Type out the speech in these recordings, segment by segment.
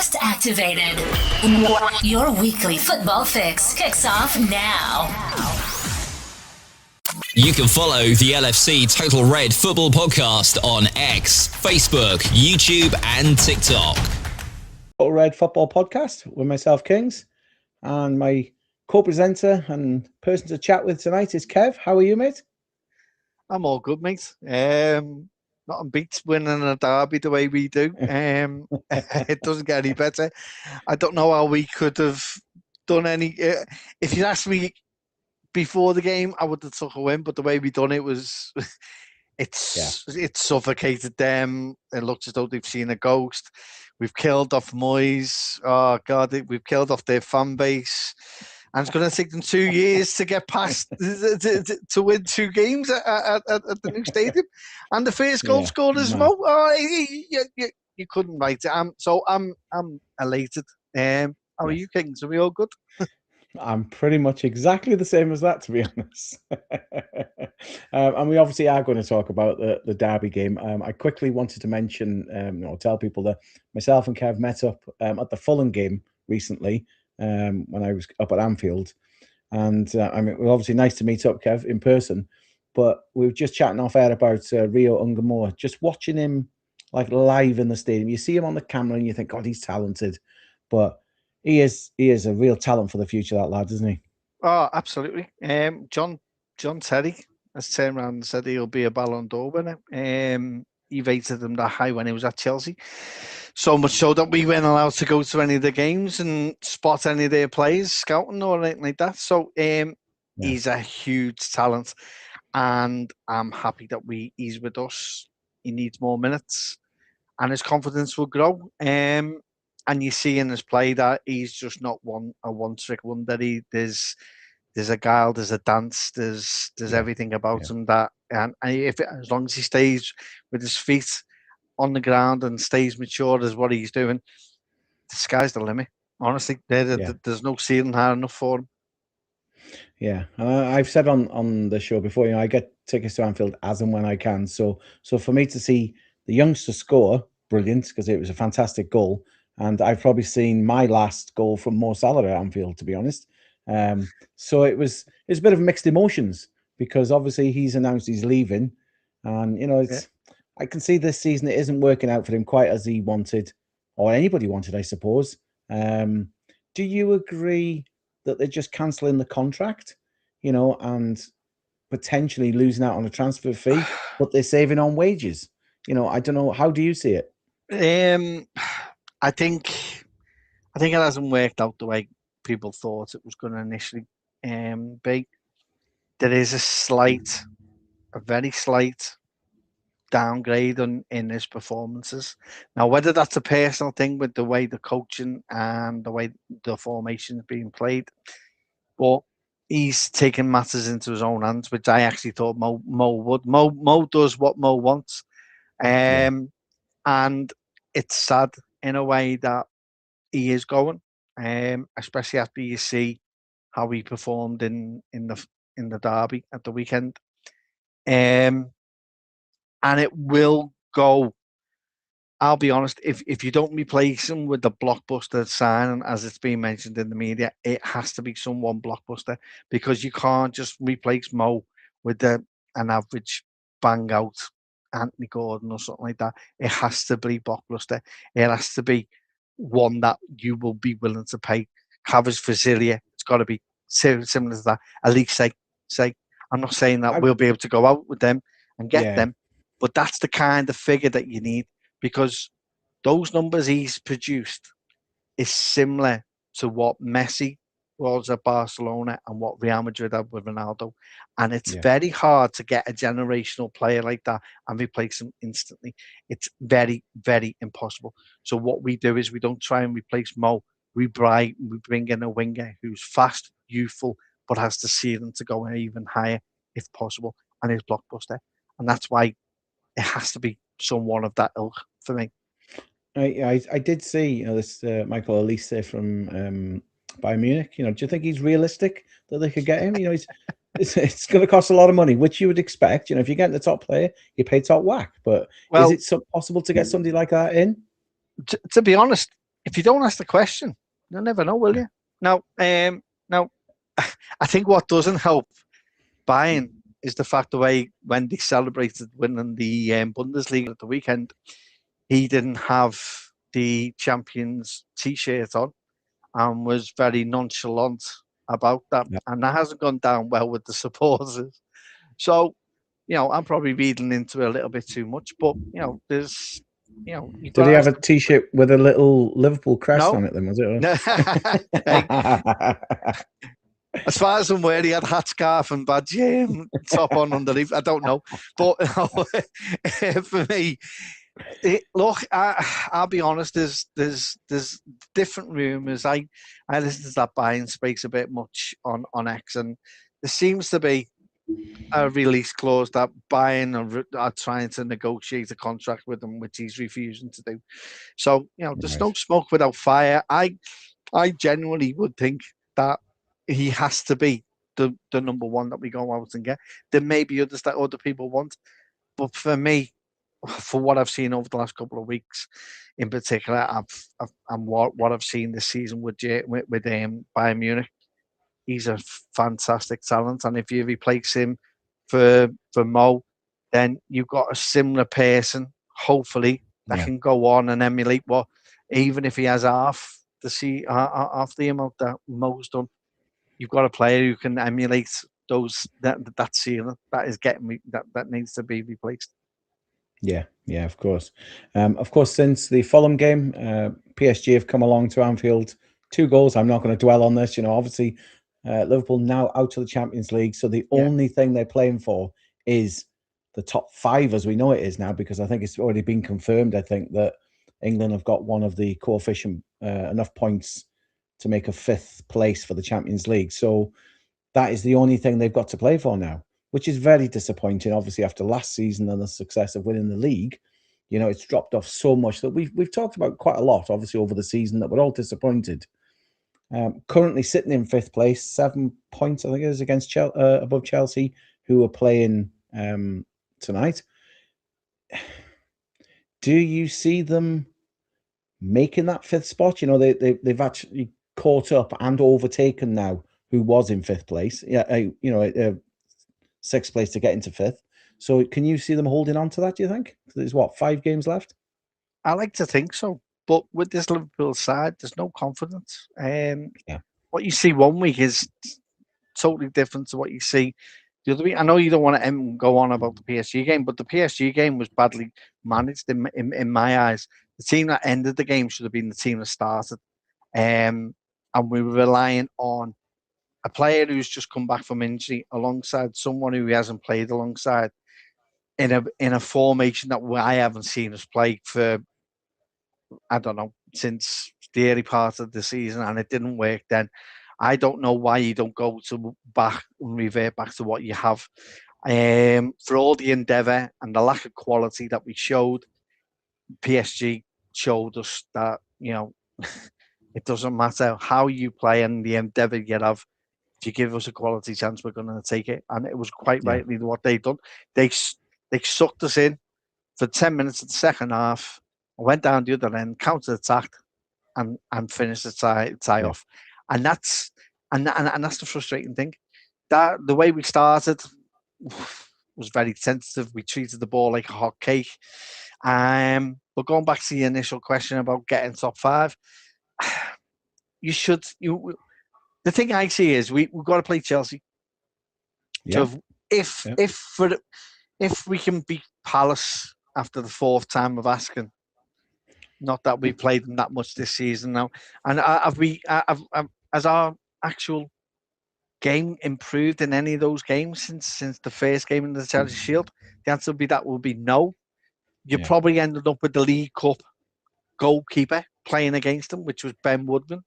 just activated. Your weekly football fix kicks off now. You can follow the LFC Total Red Football Podcast on X, Facebook, YouTube, and TikTok. Total Red Football Podcast with myself, Kings, and my co-presenter and person to chat with tonight is Kev. How are you, mate? I'm all good, mate. Nothing beats winning a derby the way we do. It doesn't get any better. I don't know how we could have done any. If you'd asked me before the game, I would have took a win, but the way we done it was, it suffocated them. It looks as though they've seen a ghost. We've killed off Moyes. Oh God, we've killed off their fan base. And it's going to take them 2 years to get past to win 2 games at the new stadium. And the first goal scored as Mo. Oh, you couldn't write it. I'm elated. How are you, Kings? Are we all good? I'm pretty much exactly the same as that, to be honest. And we obviously are going to talk about the derby game. I quickly wanted to mention, tell people that myself and Kev met up at the Fulham game recently when I was up at Anfield. And it was obviously nice to meet up, Kev, in person. But we were just chatting off air about Rio Ngumoha, just watching him like live in the stadium. You see him on the camera and you think, God, he's talented. But he is a real talent for the future, that lad, isn't he? Oh, absolutely. John Terry has turned around and said he'll be a Ballon d'Or winner. He rated him that high when he was at Chelsea. So much so that we weren't allowed to go to any of the games and spot any of their players, scouting or anything like that. So he's a huge talent. And I'm happy that he's with us. He needs more minutes. And his confidence will grow. And you see in his play that he's just not a one-trick wonder. There's a guile, there's a dance, there's everything about him that, and as long as he stays with his feet on the ground and stays mature as what he's doing, the sky's the limit. Honestly, there's no ceiling high enough for him. Yeah, I've said on the show before, I get tickets to Anfield as and when I can. So for me to see the youngster score, brilliant, because it was a fantastic goal. And I've probably seen my last goal from Mo Salah at Anfield, to be honest. So it's a bit of mixed emotions because obviously he's announced he's leaving, and I can see this season it isn't working out for him quite as he wanted, or anybody wanted, I suppose. Do you agree that they're just cancelling the contract, and potentially losing out on a transfer fee, but they're saving on wages? I don't know. How do you see it? I think it hasn't worked out the way people thought it was going to initially be. There is a very slight downgrade in his performances. Now, whether that's a personal thing with the way the coaching and the way the formation is being played, but he's taking matters into his own hands, which I actually thought Mo would. Mo does what Mo wants, and it's sad in a way that he is going, especially after you see how he performed in the derby at the weekend, and it will go. I'll be honest, if you don't replace him with the blockbuster signing, as it's been mentioned in the media, it has to be someone blockbuster, because you can't just replace Mo with an average bang out Anthony Gordon or something like that. It has to be blockbuster. It has to be one that you will be willing to pay. Covers for Zilia. It's got to be similar to that. At least say. I'm not saying that we'll be able to go out with them and get them, but that's the kind of figure that you need, because those numbers he's produced is similar to what Messi was at Barcelona and what Real Madrid had with Ronaldo. And it's very hard to get a generational player like that and replace him instantly. It's very, very impossible. So what we do is we don't try and replace Mo. We bring in a winger who's fast, youthful, but has the ceiling to go even higher if possible, and is blockbuster. And that's why it has to be someone of that ilk for me. I did see this Michael Elise from Bayern Munich. Do you think he's realistic that they could get him? It's going to cost a lot of money, which you would expect. If you're getting the top player, you pay top whack. But is it possible to get somebody like that in? To be honest, if you don't ask the question, you'll never know, will you? Now, I think what doesn't help Bayern is the fact the way when they celebrated winning the Bundesliga at the weekend, he didn't have the champions T-shirt on and was very nonchalant about that. Yeah. And that hasn't gone down well with the supporters. So, I'm probably reading into it a little bit too much, but, there's, Did he have a T-shirt with a little Liverpool crest on it then, was it? No. As far as I'm aware, he had hat scarf and badge top on underneath. I don't know. But for me, look, I'll be honest, there's different rumours. I listen to that Bayern speaks a bit much on X, and there seems to be a release clause that Bayern are trying to negotiate a contract with him, which he's refusing to do. So, there's no smoke without fire. I genuinely would think that he has to be the number one that we go out and get. There may be others that other people want, but for me, for what I've seen over the last couple of weeks, in particular, and what I've seen this season with Bayern Munich, he's a fantastic talent, and if you replace him for Mo, then you've got a similar person, hopefully, that can go on and emulate what, even if he has half the amount that Mo's done, you've got a player who can emulate that ceiling that is that needs to be replaced. Yeah, of course. Of course, since the Fulham game, PSG have come along to Anfield. 2 goals. I'm not going to dwell on this. Obviously, Liverpool now out of the Champions League, so the only thing they're playing for is the top 5, as we know it is now, because I think it's already been confirmed. I think that England have got one of the coefficient enough points to make a 5th place for the Champions League. So that is the only thing they've got to play for now, which is very disappointing. Obviously, after last season and the success of winning the league, it's dropped off so much that we've talked about quite a lot, obviously, over the season, that we're all disappointed. Currently sitting in 5th place, 7 points, I think it is, against above Chelsea, who are playing tonight. Do you see them making that 5th spot? They've actually caught up and overtaken now who was in 5th place. 6th place to get into 5th. So can you see them holding on to that, do you think? There's 5 games left? I like to think so. But with this Liverpool side, there's no confidence. What you see one week is totally different to what you see the other week. I know you don't want to go on about the PSG game, but the PSG game was badly managed in my eyes. The team that ended the game should have been the team that started. And we were relying on a player who's just come back from injury alongside someone who he hasn't played alongside in a formation that I haven't seen us play for, I don't know, since the early part of the season, and it didn't work then. I don't know why you don't go back and revert back to what you have. For all the endeavour and the lack of quality that we showed, PSG showed us that, it doesn't matter how you play and the endeavour you have. If you give us a quality chance, we're going to take it. And it was quite rightly what they've done. They sucked us in for 10 minutes of the second half, went down the other end, counter-attacked, and finished the tie off. And that's the frustrating thing. That the way we started was very sensitive. We treated the ball like a hot cake. But going back to the initial question about getting top 5, the thing I see is we've got to play Chelsea. Yeah. So if we can beat Palace after the 4th time of asking, not that we've played them that much this season now, and has our actual game improved in any of those games since the first game in the Charity Shield? The answer will be no. You probably ended up with the League Cup goalkeeper playing against him, which was Ben Woodman.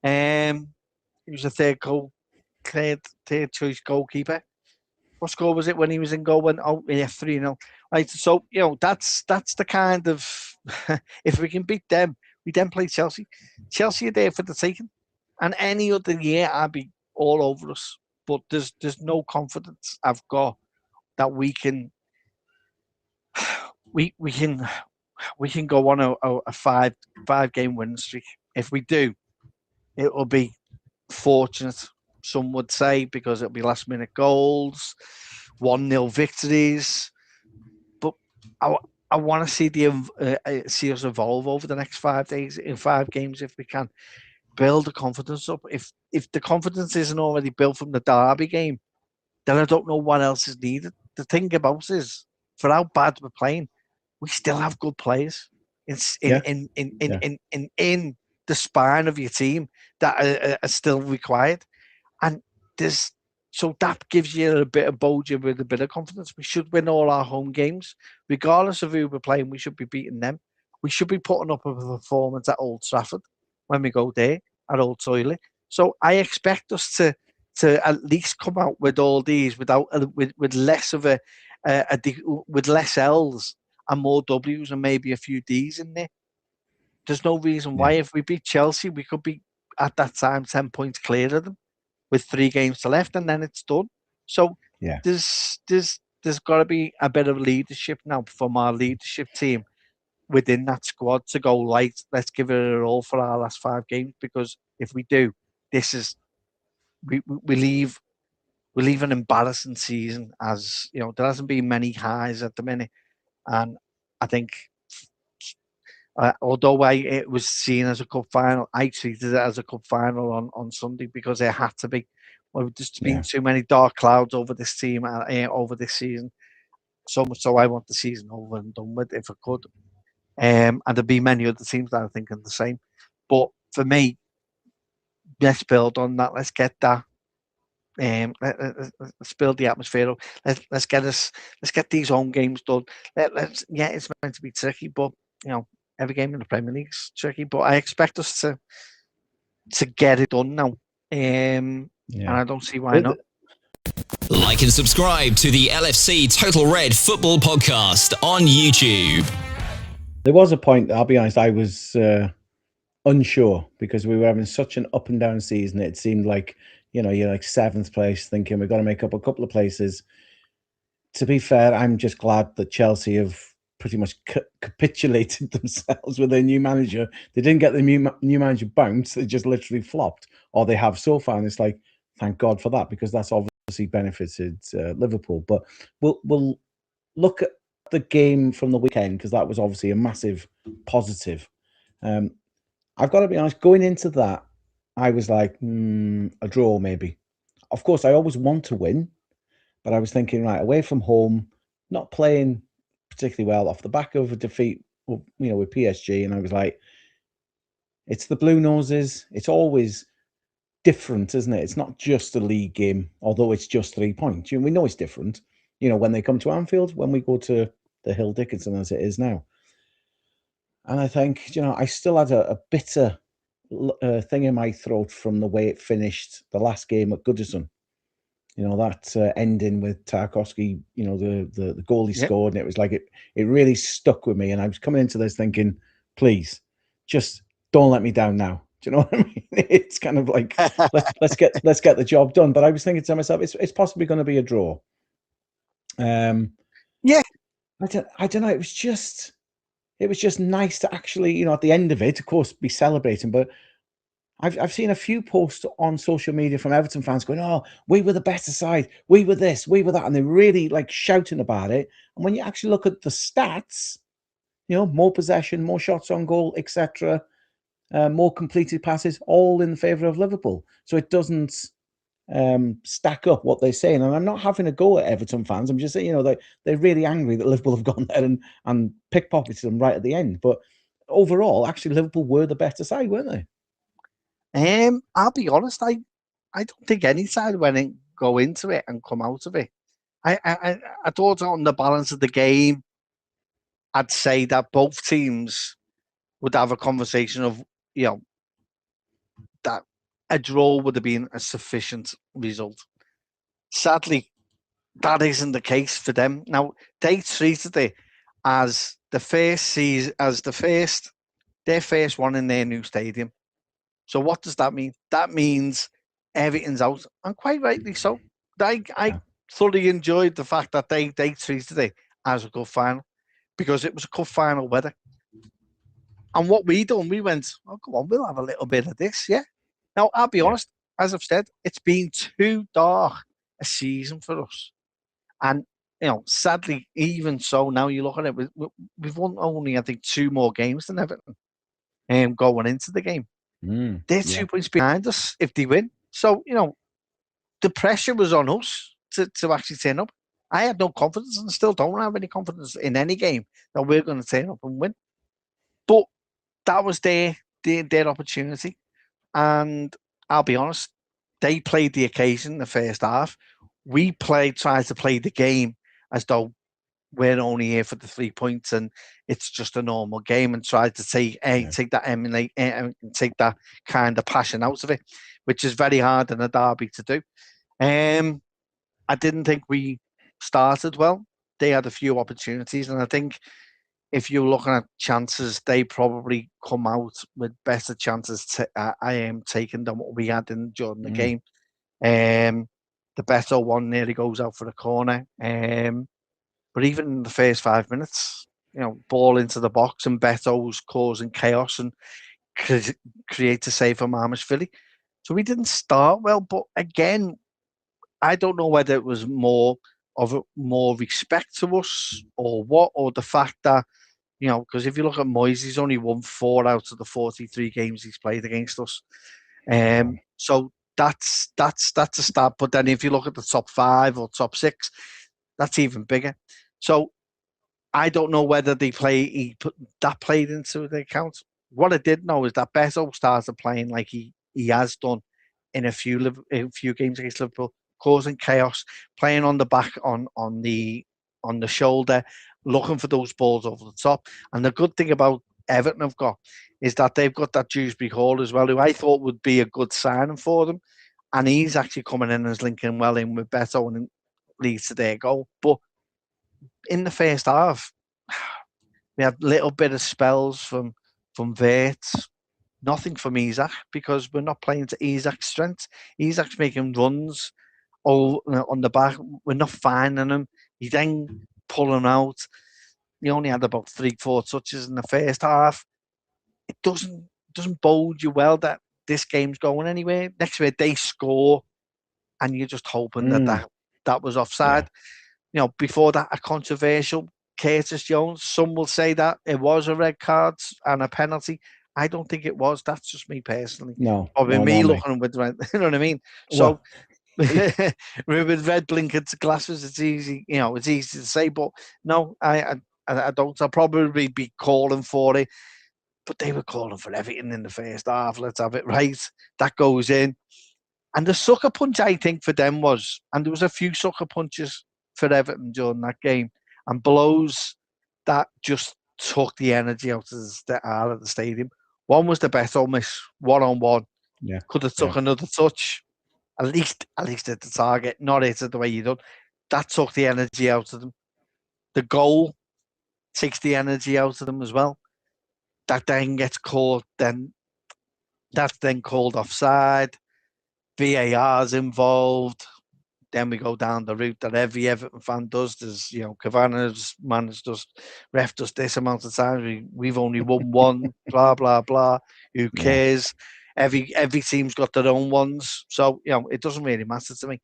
He was a third choice goalkeeper. What score was it when he was in goal? 3-0. Right. So, that's the kind of, if we can beat them, we then play Chelsea. Chelsea are there for the taking. And any other year, I'd be all over us. But there's no confidence I've got that we can we can go on a five game win streak. If we do, it will be fortunate, some would say, because it'll be last minute goals, 1-0 victories. But I want to see see us evolve over the next 5 days in 5 games if we can. Build the confidence up. If the confidence isn't already built from the Derby game, then I don't know what else is needed. The thing about it is, for how bad we're playing, we still have good players in the spine of your team that are still required, and so that gives you a bit of bodge with a bit of confidence. We should win all our home games, regardless of who we're playing. We should be beating them. We should be putting up a performance at Old Trafford when we go there, at Old Toilet. So I expect us to at least come out with all these with less of with less L's and more W's and maybe a few D's in there. There's no reason why if we beat Chelsea, we could be at that time 10 points clear of them with 3 games to left, and then it's done. So there's got to be a bit of leadership now from our leadership team within that squad to go, right, let's give it a all for our last 5 games, because if we do, we leave an embarrassing season. As you know, there hasn't been many highs at the minute, and I think although it was seen as a cup final, I treated it as a cup final on Sunday because it had to be. Well, there's been too many dark clouds over this team over this season, so much so I want the season over and done with if I could. And there'll be many other teams that are thinking the same. But for me, let's build on that. Let's get that. Let's build the atmosphere up. Let's get these home games done. It's meant to be tricky, but you know, every game in the Premier League is tricky. But I expect us to get it done now. And I don't see why not. Like and subscribe to the LFC Total Red Football Podcast on YouTube. There was a point, I'll be honest, I was unsure because we were having such an up and down season. It seemed like, you know, you're like 7th place thinking we've got to make up a couple of places. To be fair, I'm just glad that Chelsea have pretty much capitulated themselves with their new manager. They didn't get the new manager bounced. They just literally flopped, or they have so far. And it's like, thank God for that, because that's obviously benefited Liverpool. But we'll look at the game from the weekend, because that was obviously a massive positive. I've got to be honest, going into that, I was like, a draw maybe. Of course, I always want to win, but I was thinking, right, away from home, not playing particularly well off the back of a defeat, you know, with PSG, and I was like, it's the Blue Noses. It's always different, isn't it? It's not just a league game, although it's just 3 points. You know, we know it's different. You know, when they come to Anfield, when we go to the Hill Dickinson as it is now. And I think, you know, I still had a bitter thing in my throat from the way it finished the last game at Goodison. You know, that ending with Tarkowski, you know, the goal he scored, and it was like it really stuck with me. And I was coming into this thinking, please, just don't let me down now. Do you know what I mean? It's kind of like let's get the job done. But I was thinking to myself, it's possibly going to be a draw. I don't know. It was just nice to actually, you know, at the end of it, of course, be celebrating. But I've seen a few posts on social media from Everton fans going, "Oh, we were the better side. We were this, we were that," and they're really like shouting about it. And when you actually look at the stats, you know, more possession, more shots on goal, etc., more completed passes, all in favour of Liverpool. So it doesn't stack up what they're saying. And I'm not having a go at Everton fans. I'm just saying, you know, they're really angry that Liverpool have gone there and pickpocketed them right at the end. But overall, actually, Liverpool were the better side, weren't they? I'll be honest. I don't think any side go into it and come out of it. I thought on the balance of the game, I'd say that both teams would have a conversation of, you know, that a draw would have been a sufficient result. Sadly, that isn't the case for them. Now, they treated it as their first one in their new stadium. So what does that mean? That means everything's out, and quite rightly so. I thoroughly enjoyed the fact that they treated it as a cup final, because it was a cup final weather. And what we done, we went, oh, come on, we'll have a little bit of this, yeah. Now, I'll be honest, as I've said, it's been too dark a season for us. And, sadly, even so, now you look at it, we've won only, I think, 2 more games than Everton going into the game. They're 2 points behind us if they win. So, the pressure was on us to actually turn up. I had no confidence and still don't have any confidence in any game that we're going to turn up and win. But that was their opportunity. And I'll be honest, they played the occasion in the first half. We tried to play the game as though we're only here for the 3 points and it's just a normal game, and tried to take that kind of passion out of it, which is very hard in a derby to do. I didn't think we started well. They had a few opportunities, and I think if you're looking at chances, they probably come out with better chances. I am taking than what we had during the game. The better one nearly goes out for the corner. But even in the first 5 minutes, ball into the box and Beto's causing chaos and create a save for Marmashvili. So we didn't start well, but again, I don't know whether it was more respect to us or what, or the fact that, because if you look at Moyes, he's only won 4 out of the 43 games he's played against us. So that's a start. But then if you look at the top 5 or top 6, that's even bigger. So I don't know whether he put that played into the account. What I did know is that Beto started playing like he has done in a few games against Liverpool, causing chaos, playing on the back, on the shoulder, looking for those balls over the top. And the good thing about Everton have got is that they've got that Dewsbury Hall as well, who I thought would be a good signing for them. And he's actually coming in as linking well in with Beto and leads to their goal. But in the first half, we had little bit of spells from Wirtz, nothing from Isak, because we're not playing to Isak's strengths. Isak's making runs on the back. We're not finding him. He then pulling out. He only had about 3-4 touches in the first half. It doesn't bode you well that this game's going anywhere. Next week they score, and you're just hoping that was offside. Before that, a controversial Curtis Jones. Some will say that it was a red card and a penalty. I don't think it was. That's just me personally. Looking with red. You know what I mean? So with red blinking glasses, it's easy. It's easy to say, but no, I don't. I'll probably be calling for it. But they were calling for everything in the first half. Let's have it right. That goes in. And the sucker punch, I think, for them was, and there was a few sucker punches for Everton during that game, and blows that just took the energy out of the stadium. One was the Beto miss, 1-on-1. Yeah. Could have took another touch. At least at the target, not hit it the way you done. That took the energy out of them. The goal takes the energy out of them as well. That then gets caught, that's then called offside. VAR's involved. Then we go down the route that every Everton fan does. There's, Cavanagh's managed us, ref does this amount of times. We've only won one, blah, blah, blah. Who cares? Every team's got their own ones. So, it doesn't really matter to me.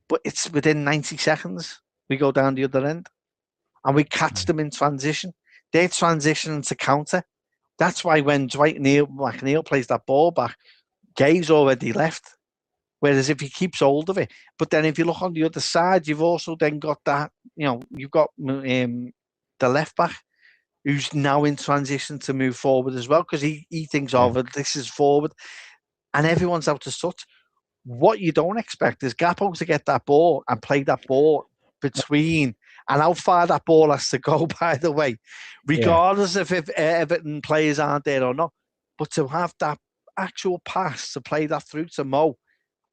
But it's within 90 seconds, we go down the other end. And we catch them in transition. They're transitioning to counter. That's why when Dwight McNeil plays that ball back, Gay's already left. Whereas if he keeps hold of it, but then if you look on the other side, you've also then got that, you've got the left back who's now in transition to move forward as well, because he thinks, this is forward, and everyone's out of touch. What you don't expect is Gakpo to get that ball and play that ball between, and how far that ball has to go, by the way, regardless if Everton players aren't there or not. But to have that actual pass to play that through to Mo,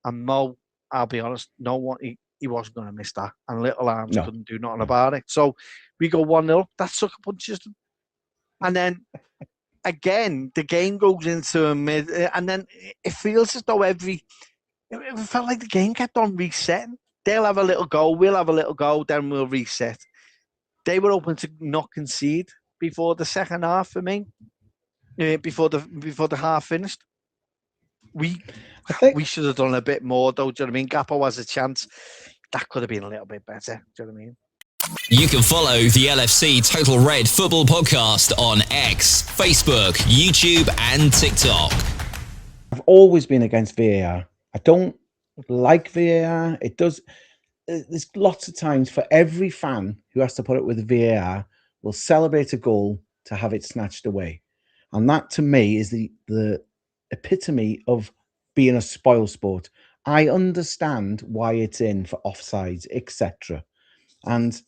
and Mo, I'll be honest, no one, he wasn't going to miss that. And Little Arms couldn't do nothing about it. So we go 1-0. That sucker punches them. And then, again, the game goes into a mid, and then it feels as though it felt like the game kept on resetting. They'll have a little go, we'll have a little go, then we'll reset. They were open to not concede before the second half for me. before the half finished. We should have done a bit more, though. Do you know what I mean? Gappo has a chance. That could have been a little bit better. Do you know what I mean? You can follow the LFC Total Red Football Podcast on X, Facebook, YouTube, and TikTok. I've always been against VAR. I don't like VAR. It does. There's lots of times for every fan who has to put it with VAR will celebrate a goal to have it snatched away, and that to me is the epitome of being a spoil sport. I understand why it's in for offsides, etc. And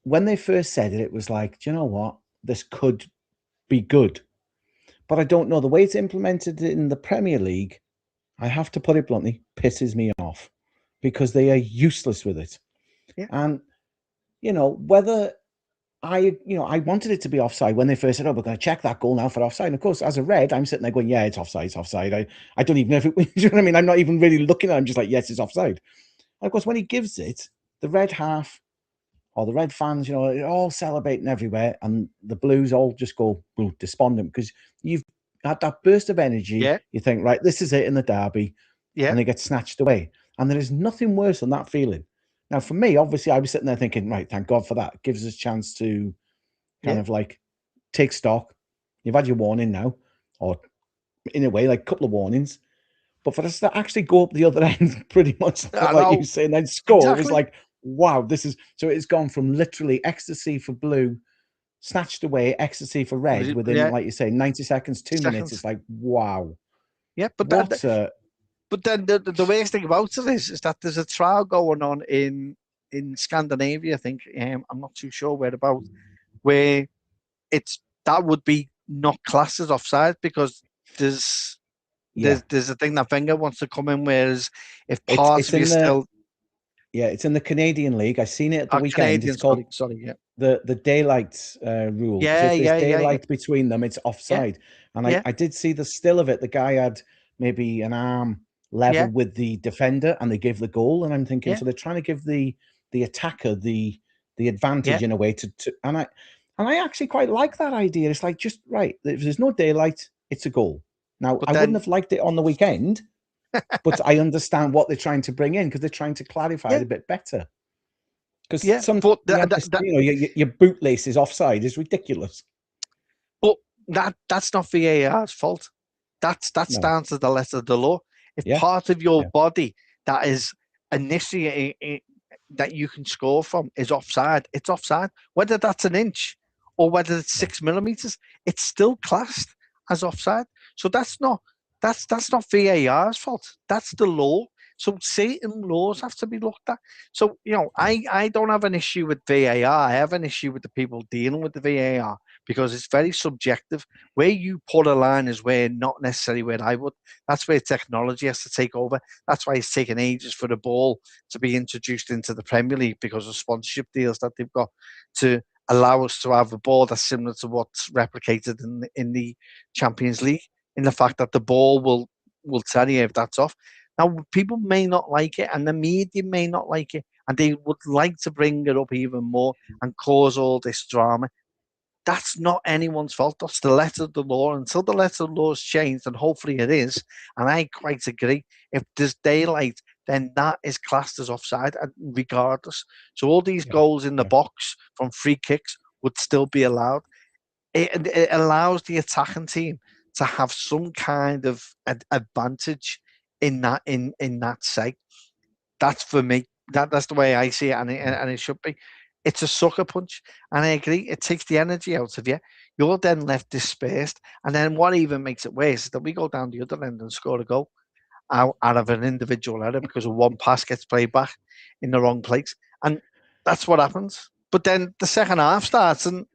when they first said it, it was like, do you know what? This could be good. But I don't know. The way it's implemented in the Premier League, I have to put it bluntly, pisses me off because they are useless with it. Yeah. And, whether I wanted it to be offside when they first said, oh, we're going to check that goal now for offside. And of course, as a red, I'm sitting there going, yeah, it's offside. I don't even know if it, you know what I mean? I'm not even really looking at it. I'm just like, yes, it's offside. And of course, when he gives it, the red half or the red fans, they're all celebrating everywhere. And the blues all just go despondent because you've had that burst of energy. Yeah. You think, right, this is it in the derby. Yeah. And they get snatched away. And there is nothing worse than that feeling. Now, for me, obviously, I was sitting there thinking, right, thank God for that. It gives us a chance to kind of like take stock. You've had your warning now, or in a way, like a couple of warnings. But for us to actually go up the other end, pretty much like you say, and then score, exactly. It was like, wow, this is... So it's gone from literally ecstasy for blue, snatched away, ecstasy for red within, like you say, 90 seconds, 2 minutes. It's like, wow. Yeah, but But then the worst thing about it is that there's a trial going on in Scandinavia, I think. I'm not too sure whereabouts, where that would be not classed as offside because there's a thing that Wenger wants to come in, whereas if part of you still... Yeah, it's in the Canadian League. I seen it at the weekend. It's called the daylight rule. Yeah, so if there's daylight between them, it's offside. Yeah. And I did see the still of it. The guy had maybe an arm level with the defender and they gave the goal, and I'm thinking, so they're trying to give the attacker the advantage in a way to and I actually quite like that idea. It's like, just right, if there's no daylight, it's a goal. Now I wouldn't have liked it on the weekend, but I understand what they're trying to bring in because they're trying to clarify it a bit better. Because your bootlace is offside is ridiculous. But that's not VAR's fault. That's down to the letter of the law. If part of your body that is initially that you can score from is offside, it's offside. Whether that's an inch or whether it's 6 millimeters, it's still classed as offside. So that's not VAR's fault. That's the law. So certain laws have to be looked at. So, I don't have an issue with VAR. I have an issue with the people dealing with the VAR because it's very subjective. Where you put a line is where not necessarily where I would. That's where technology has to take over. That's why it's taken ages for the ball to be introduced into the Premier League because of sponsorship deals that they've got to allow us to have a ball that's similar to what's replicated in the Champions League, in the fact that the ball will tell you if that's off. Now, people may not like it, and the media may not like it, and they would like to bring it up even more and cause all this drama. That's not anyone's fault. That's the letter of the law. Until the letter of the law is changed, and hopefully it is, and I quite agree, if there's daylight, then that is classed as offside, regardless. So all these goals in the box from free kicks would still be allowed. It allows the attacking team to have some kind of advantage in that site. That's for me. That's the way I see it, and it should be. It's a sucker punch, and I agree. It takes the energy out of you. You're then left dispersed, and then what even makes it worse is that we go down the other end and score a goal out of an individual error because of one pass gets played back in the wrong place, and that's what happens. But then the second half starts, and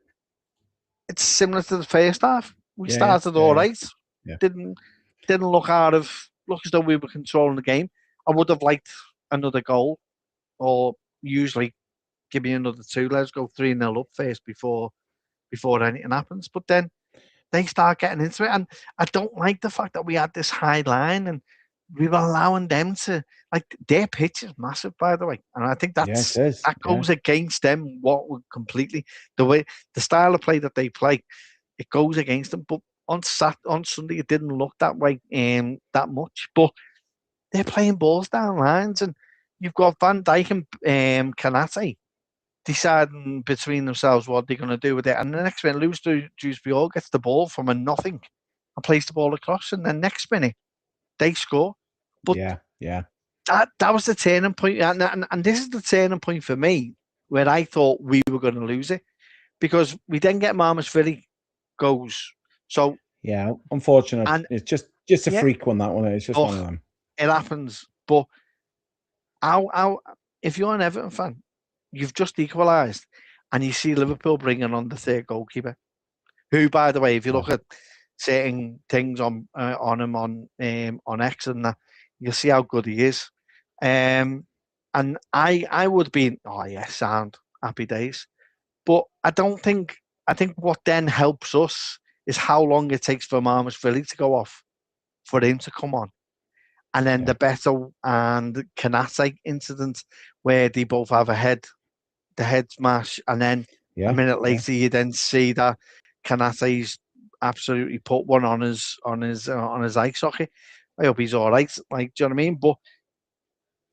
it's similar to the first half. We started all right. Didn't look as though we were controlling the game. I would have liked another goal, or usually give me another 2. Let's go 3-0 up first before anything happens. But then they start getting into it, and I don't like the fact that we had this high line and we were allowing them to, like, their pitch is massive, by the way, and I think that goes against them completely. The style of play that they play, it goes against them. But on Sunday it didn't look that way that much, but they're playing balls down lines, and you've got Van Dijk and Kanate deciding between themselves what they're going to do with it. And the next minute, Lewis Dewsbury gets the ball from a nothing and plays the ball across, and then next minute they score. But yeah. That was the turning point, and this is the turning point for me where I thought we were going to lose it, because we then get Marmoushvili goes. So yeah, unfortunate. And it's just a freak one, that one. It's just one of them. It happens. But how if you're an Everton fan, you've just equalised, and you see Liverpool bringing on the third goalkeeper, who, by the way, if you look at certain things on him on X and that, you'll see how good he is. And I would be, sound, happy days. But I think what then helps us is how long it takes for Marmoushvili to go off, for him to come on. And then the Beto and Kanate incident, where they both have the head smash, and then a minute later you then see that Kanate's absolutely put one on his eye socket. I hope he's all right. Like, do you know what I mean? But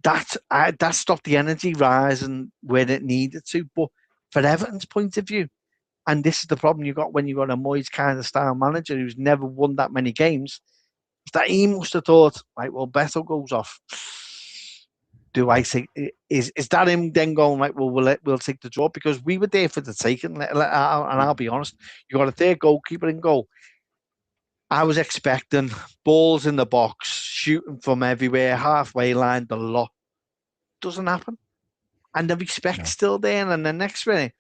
that stopped the energy rising where it needed to. But for Everton's point of view, and this is the problem you got when you got a Moyes kind of style manager who's never won that many games, that he must have thought, right, well, Beto goes off. Do I think is that him then going, right, well, we'll take the draw? Because we were there for the taking, and I'll be honest, you got a third goalkeeper in goal. I was expecting balls in the box, shooting from everywhere, halfway line, the lot. Doesn't happen. And the respect's still there. And the next minute,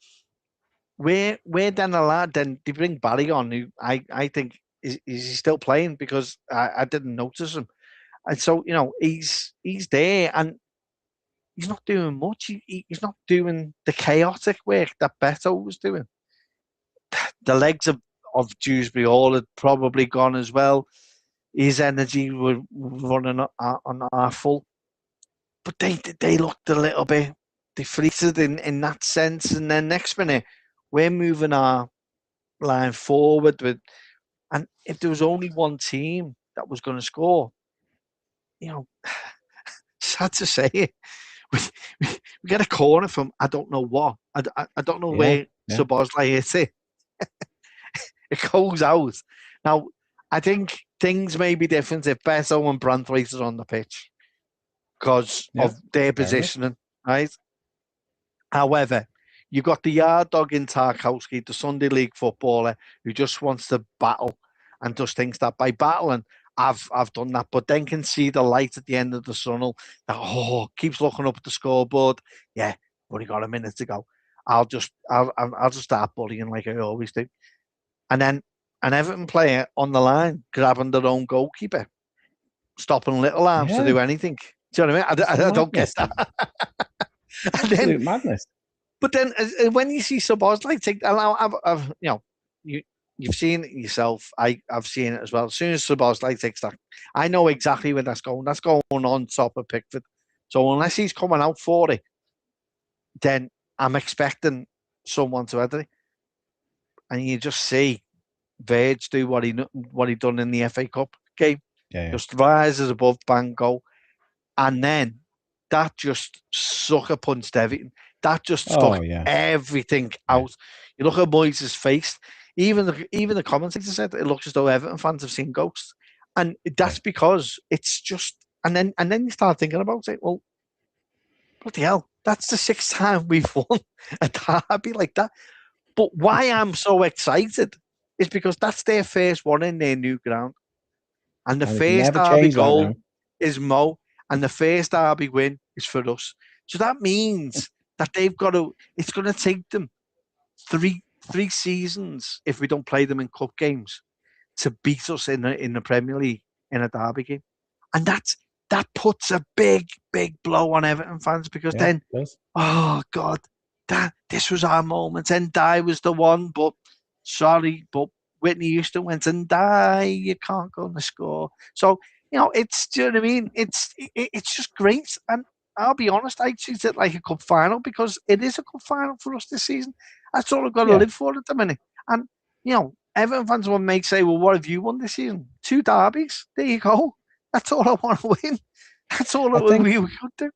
we're then allowed, then they bring Barry on, who I think, is he still playing? Because I didn't notice him. And so, he's there, and he's not doing much. He's not doing the chaotic work that Beto was doing. The legs of Dewsbury Hall had probably gone as well. His energy was running on half full. But they looked a little bit deflated in that sense. And then next minute, we're moving our line forward with, and if there was only one team that was going to score, sad to say it, we get a corner from I don't know what. I don't know where Szoboszlai hits it. It goes out. Now, I think things may be different if Beto and Branthwaite are on the pitch because of their positioning, right? However, you've got the yard dog in Tarkowski, the Sunday League footballer who just wants to battle and just thinks that by battling, I've done that, but then can see the light at the end of the tunnel. That keeps looking up at the scoreboard. Yeah, we've only got a minute to go. I'll just start bullying like I always do. And then an Everton player on the line grabbing their own goalkeeper, stopping little arms to do anything. Do you know what I mean? I don't get that. Absolute madness. But then when you see Szoboszlai take, you've seen it yourself. I've seen it as well. As soon as Szoboszlai takes that, I know exactly where that's going. That's going on top of Pickford. So unless he's coming out for it, then I'm expecting someone to head it. And you just see Verge do what he done in the FA Cup game. Just rises above, bang, goal. And then that just sucker punched everything. That just took everything out. You look at Moyes' face. Even the commentator said it looks as though Everton fans have seen ghosts. And that's because it's just... And then you start thinking about it. Well, bloody hell, that's the 6th time we've won a derby like that. But why I'm so excited is because that's their first one in their new ground. And the first derby goal is Mo, and the first derby win is for us. So that means that they've got to, it's going to take them three seasons, if we don't play them in cup games, to beat us in the Premier League in a derby game. And that puts a big blow on Everton fans, because then, oh God, this was our moment. And Dye was the one, but sorry, but Whitney Houston went, and Dye, you can't go on the score. So, it's, do you know what I mean? It's just great. And I'll be honest, I treat it like a cup final, because it is a cup final for us this season. That's all I've got to live for at the minute. And, Everton fans may say, well, what have you won this season? 2 derbies. There you go. That's all I want to win. That's all we could do.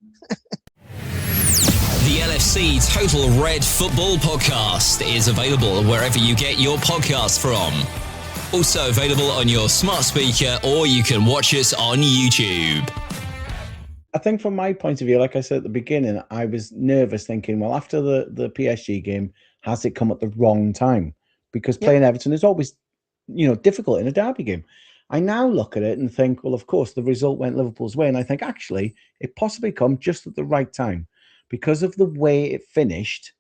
The LFC Total Red Football Podcast is available wherever you get your podcasts from. Also available on your smart speaker, or you can watch us on YouTube. I think from my point of view, like I said at the beginning, I was nervous thinking, well, after the PSG game, has it come at the wrong time? Because playing Everton is always, difficult in a derby game. I now look at it and think, well, of course, the result went Liverpool's way. And I think, actually, it possibly come just at the right time because of the way it finished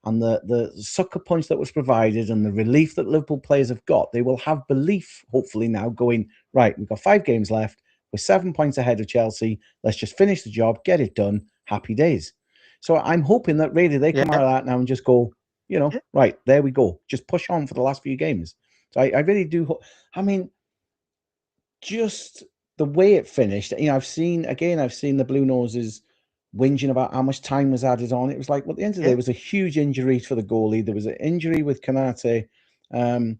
and the sucker punch that was provided and the relief that Liverpool players have got. They will have belief, hopefully, now going, right, we've got 5 games left. We're 7 points ahead of Chelsea. Let's just finish the job, get it done. Happy days. So I'm hoping that really they come out of that now and just go, right, there we go. Just push on for the last few games. So I really do. I mean, just the way it finished, I've seen the Blue Noses whinging about how much time was added on. It was like, well, at the end of the day, it was a huge injury for the goalie. There was an injury with Kanate. And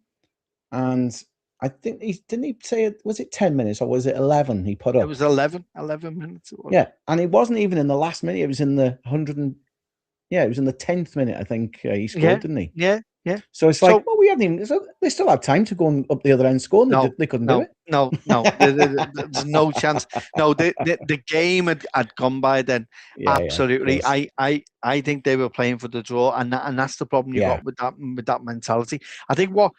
I think didn't he say, was it 10 minutes or was it 11 he put up? It was 11 minutes. Yeah. And it wasn't even in the last minute. It was in the it was in the 10th minute, I think he scored, didn't he? Yeah. So it's like, well, we hadn't even. They still had time to go up the other end and score. And they couldn't do it. No. There's no chance. No, the game had gone by then. Yeah, absolutely. I think they were playing for the draw, and that's the problem you got with that mentality. I think what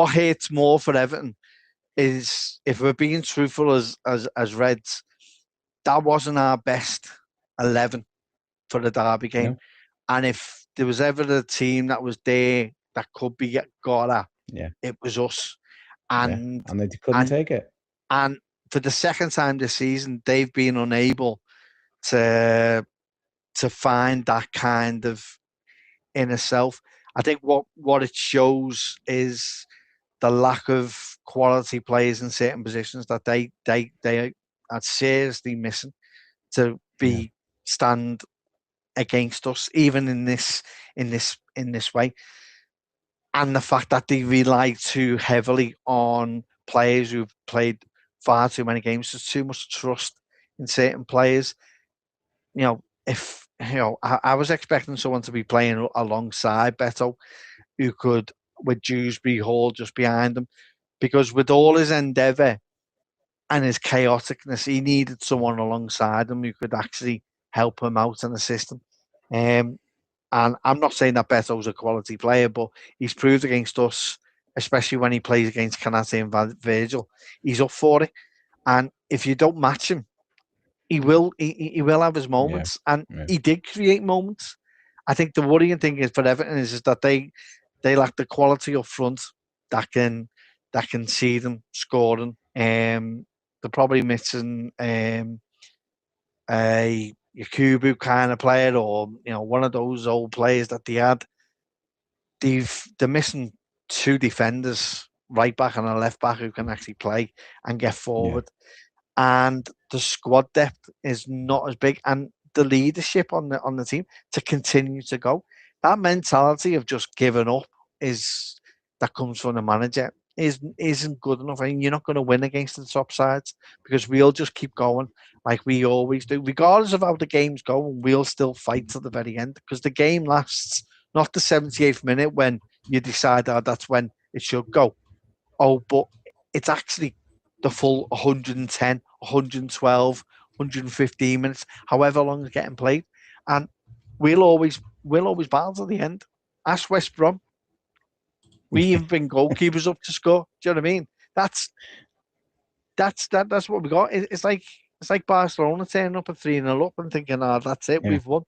hurts more for Everton is, if we're being truthful as Reds, that wasn't our best 11 for the derby game. No. And if there was ever a team that was there that could be got at, it was us. And they couldn't take it. And for the second time this season, they've been unable to find that kind of inner self. I think what it shows is the lack of quality players in certain positions that they are seriously missing to be stand against us, even in this way. And the fact that they rely too heavily on players who've played far too many games. There's too much trust in certain players. I was expecting someone to be playing alongside Beto, who could, with Dewsbury Hall just behind him, because with all his endeavour and his chaoticness, he needed someone alongside him who could actually help him out and assist him. And I'm not saying that Beto's a quality player, but he's proved against us, especially when he plays against Kanate and Virgil, he's up for it. And if you don't match him, he will have his moments. And he did create moments. I think the worrying thing is for Everton is that they lack the quality up front that can see them scoring. They're probably missing a Yakubu kind of player, or one of those old players that they had. They're missing 2 defenders, right back and a left back, who can actually play and get forward. And the squad depth is not as big, and the leadership on the team to continue to go. That mentality of just giving up that comes from the manager isn't good enough. I mean, you're not going to win against the top sides, because we'll just keep going like we always do, regardless of how the games go, and we'll still fight to the very end, because the game lasts not the 78th minute when you decide that's when it should go. But it's actually the full 110, 112, 115 minutes, however long it's getting played, and we'll always battle to the end. Ask West Brom. We even bring goalkeepers up to score. Do you know what I mean? That's what we got. It's like Barcelona turning up at 3-0 up and thinking, that's it, we've won.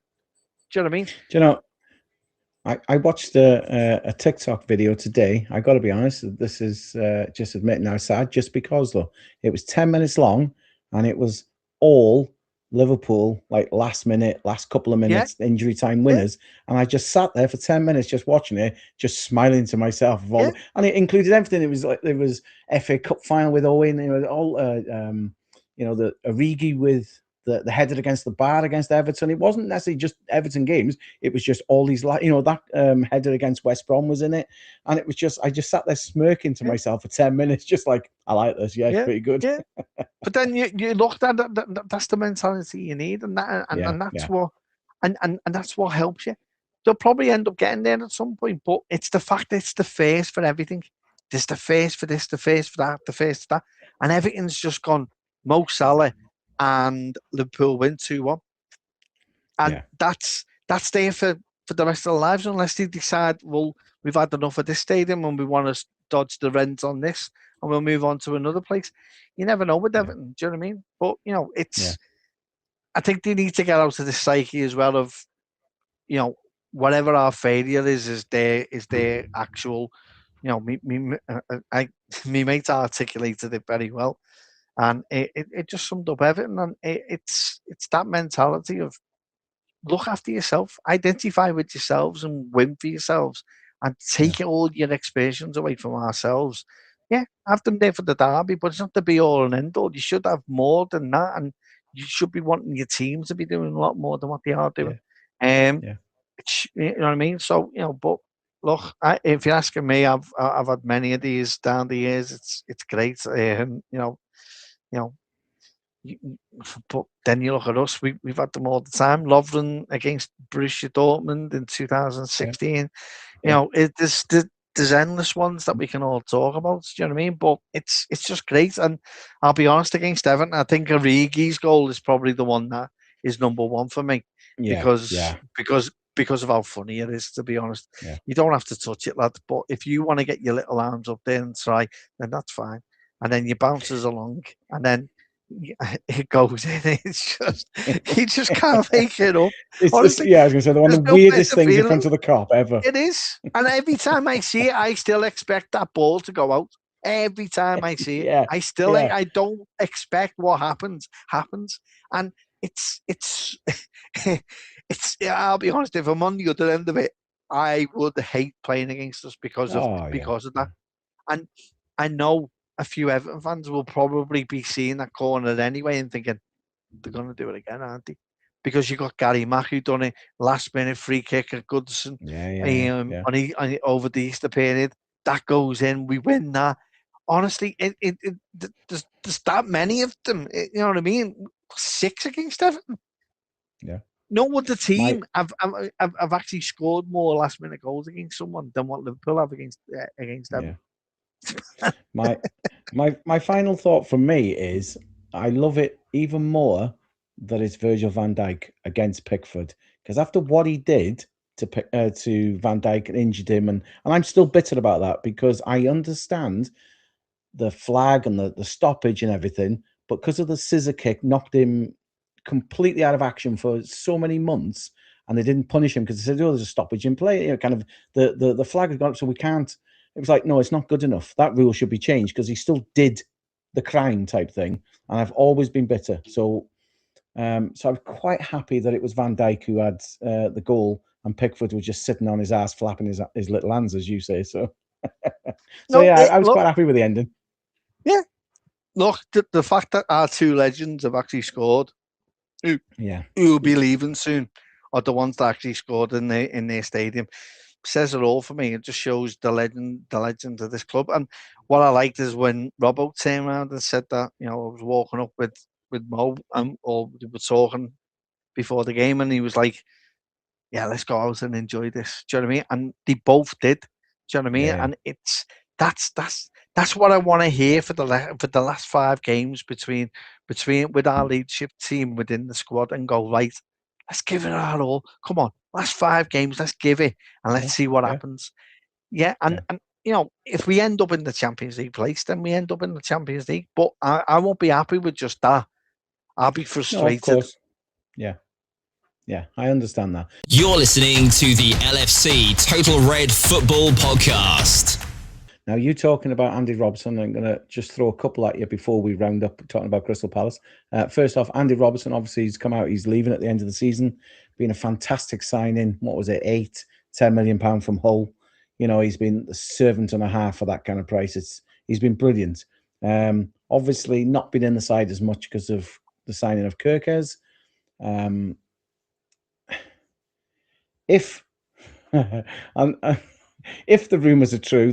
Do you know what I mean? Do you know, I watched a TikTok video today. I got to be honest, this is just admitting how sad, just because, though, it was 10 minutes long and it was all Liverpool, like last couple of minutes, injury time winners. And I just sat there for 10 minutes just watching it, just smiling to myself. And it included everything. It was like, there was FA Cup final with Owen, all, the Origi with the header against the bar against Everton. It wasn't necessarily just Everton games. It was just all these, that header against West Brom was in it. And it was just, I just sat there smirking to myself for 10 minutes, just like, I like this. Yeah, it's pretty good. Yeah. But then you looked at that, that's the mentality you need. And that's what, and that's what helps you. They'll probably end up getting there at some point, but it's the fact that it's the face for everything. There's the face for this, the face for that, the face for that. And everything's just gone Mo Salah and Liverpool win 2-1. And that's there for the rest of their lives, unless they decide, well, we've had enough of this stadium and we want to dodge the rent on this and we'll move on to another place. You never know with Everton, do you know what I mean? But, it's... I think they need to get out of the psyche as well of, whatever our failure is their actual, me mate articulated it very well. And it just summed up Everton. And it's that mentality of look after yourself, identify with yourselves and win for yourselves and take all your expectations away from ourselves. Yeah, have them there for the derby, but it's not the be all and end all. You should have more than that. And you should be wanting your team to be doing a lot more than what they are doing. You know what I mean? So, but look, if you're asking me, I've had many of these down the years. It's great. But then you look at us, we've had them all the time. Lovren against Borussia Dortmund in 2016. There's endless ones that we can all talk about. Do you know what I mean? But it's just great. And I'll be honest, against Everton, I think Origi's goal is probably the one that is number one for me. Because of how funny it is, to be honest. You don't have to touch it, lad. But if you want to get your little arms up there and try, then that's fine. And then you bounces along, and then it goes in. It's just you just can't make it up. Honestly, I was going to say one of the weirdest things in front of the cop ever. It is, and every time I see it, I still expect that ball to go out. Every time I see it, I don't expect what happens, and it's. I'll be honest. If I'm on the other end of it, I would hate playing against us because of that. And I know a few Everton fans will probably be seeing that corner anyway and thinking they're going to do it again, aren't they? Because you got Gary Mack who done it last minute free kick at Goodison on over the Easter period. That goes in, we win that. Honestly, there's that many of them. You know what I mean? 6 against Everton. Yeah. No other team have actually scored more last minute goals against someone than what Liverpool have against Everton. My final thought from me is I love it even more that it's Virgil van Dijk against Pickford, because after what he did to Van Dijk and injured him, and I'm still bitter about that because I understand the flag and the stoppage and everything, but because of the scissor kick knocked him completely out of action for so many months, and they didn't punish him because they said, there's a stoppage in play. Kind of the flag had gone up, so we can't. It was like, no, it's not good enough. That rule should be changed because he still did the crime type thing. And I've always been bitter. So I'm quite happy that it was Van Dijk who had the goal and Pickford was just sitting on his ass, flapping his little hands, as you say. So, I was quite happy with the ending. Yeah. Look, the fact that our 2 legends have actually scored, who will be leaving soon, are the ones that actually scored in their stadium. Says it all for me. It just shows the legend of this club. And what I liked is when Robbo turned around and said that, I was walking up with Mo, or we were talking before the game, and he was like, "Yeah, let's go out and enjoy this." Do you know what I mean? And they both did. Do you know what I mean? Yeah. And that's what I want to hear for the last 5 games between with our leadership team within the squad, and go, right, let's give it our all. Come on, last 5 games, let's give it, and let's see what happens. Yeah, and if we end up in the Champions League place, then we end up in the Champions League. But I won't be happy with just that. I'll be frustrated. No, of course. Yeah, I understand that. You're listening to the LFC Total Red Football Podcast. Now, you talking about Andy Robertson, I'm going to just throw a couple at you before we round up talking about Crystal Palace. First off, Andy Robertson, obviously, he's come out. He's leaving at the end of the season. Been a fantastic signing. What was it, £10 million from Hull? He's been a servant and a half for that kind of price. He's been brilliant. Obviously, not been in the side as much because of the signing of Kirkes. If if the rumours are true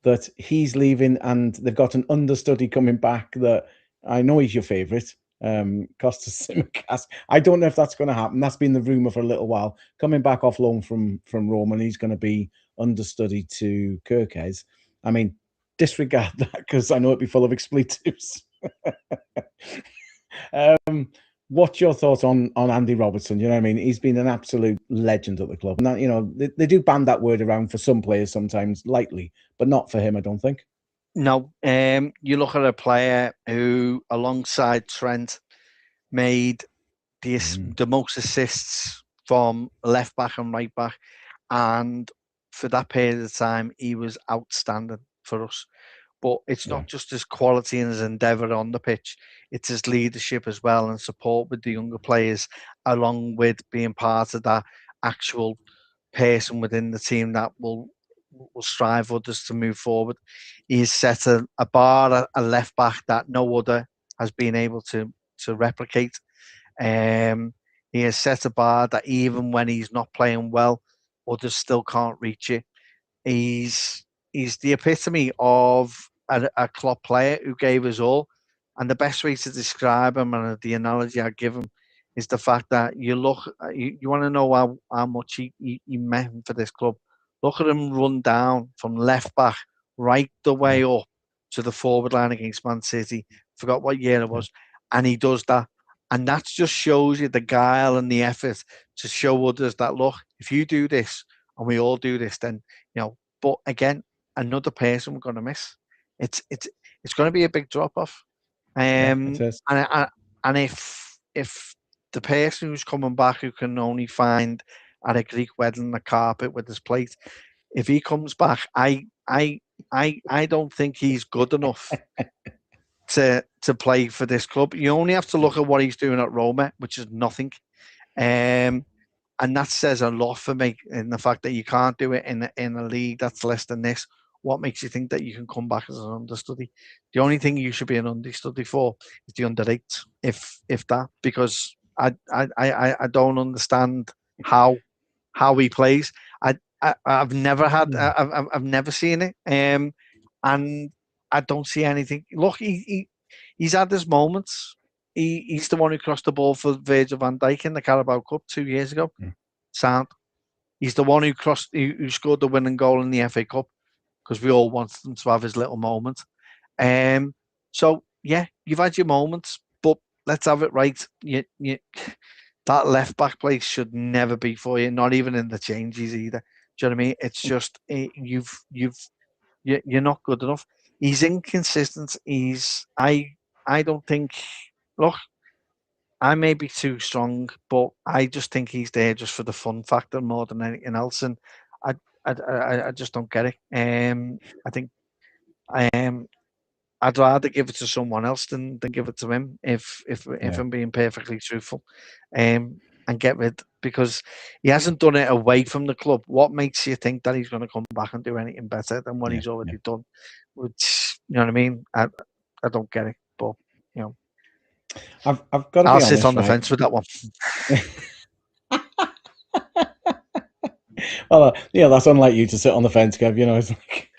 that he's leaving and they've got an understudy coming back, that I know he's your favourite, Kostas Tsimikas. I don't know if that's going to happen. That's been the rumour for a little while. Coming back off loan from Rome, and he's going to be understudy to Kirkes. I mean, disregard that because I know it'd be full of expletives. What's your thoughts on Andy Robertson? You know what I mean? He's been an absolute legend at the club. And that, you know, they do band that word around for some players sometimes lightly, but not for him, I don't think. No. You look at a player who, alongside Trent, made the most assists from left back and right back. And for that period of time, he was outstanding for us. But it's not just his quality and his endeavour on the pitch, it's his leadership as well and support with the younger players, along with being part of that actual person within the team that will strive others to move forward. He's set a bar, a left back that no other has been able to replicate. He has set a bar that even when he's not playing well, others still can't reach it. He's the epitome of a club player who gave us all. And the best way to describe him, and the analogy I give him, is the fact that you want to know how much he meant for this club. Look at him run down from left back right the way up to the forward line against Man City. Forgot what year it was. And he does that. And that just shows you the guile and the effort to show others that, look, if you do this and we all do this, then, you know, but again, another person we're going to miss. It's going to be a big drop off. And if the person who's coming back, who can only find at a Greek wedding a carpet with his plate, if he comes back, I don't think he's good enough to play for this club. You only have to look at what he's doing at Roma, which is nothing. And that says a lot for me, in the fact that you can't do it in a league that's less than this. What makes you think that you can come back as an understudy? The only thing you should be an understudy for is the under-8, if that, because I don't understand how he plays. I've never had I've never seen it, and I don't see anything. Look, he's had his moments. He's the one who crossed the ball for Virgil van Dijk in the Carabao Cup 2 years ago. Sound. He's the one who scored the winning goal in the FA Cup, because we all wanted him to have his little moment. So yeah, you've had your moments, but let's have it right. That left back place should never be for you, not even in the changes either. Do you know what I mean? It's just you're not good enough. He's inconsistent. I don't think. Look, I may be too strong, but I just think he's there just for the fun factor more than anything else, and I just don't get it. I think I'd rather give it to someone else than give it to him, if I'm being perfectly truthful, and get rid, because he hasn't done it away from the club. What makes you think that he's going to come back and do anything better than what he's already done? Which, you know what I mean? I don't get it, but you know. I've got to be I'll honest, sit on the fence with that one. Well, yeah, that's unlike you to sit on the fence, Kev. You know, it's like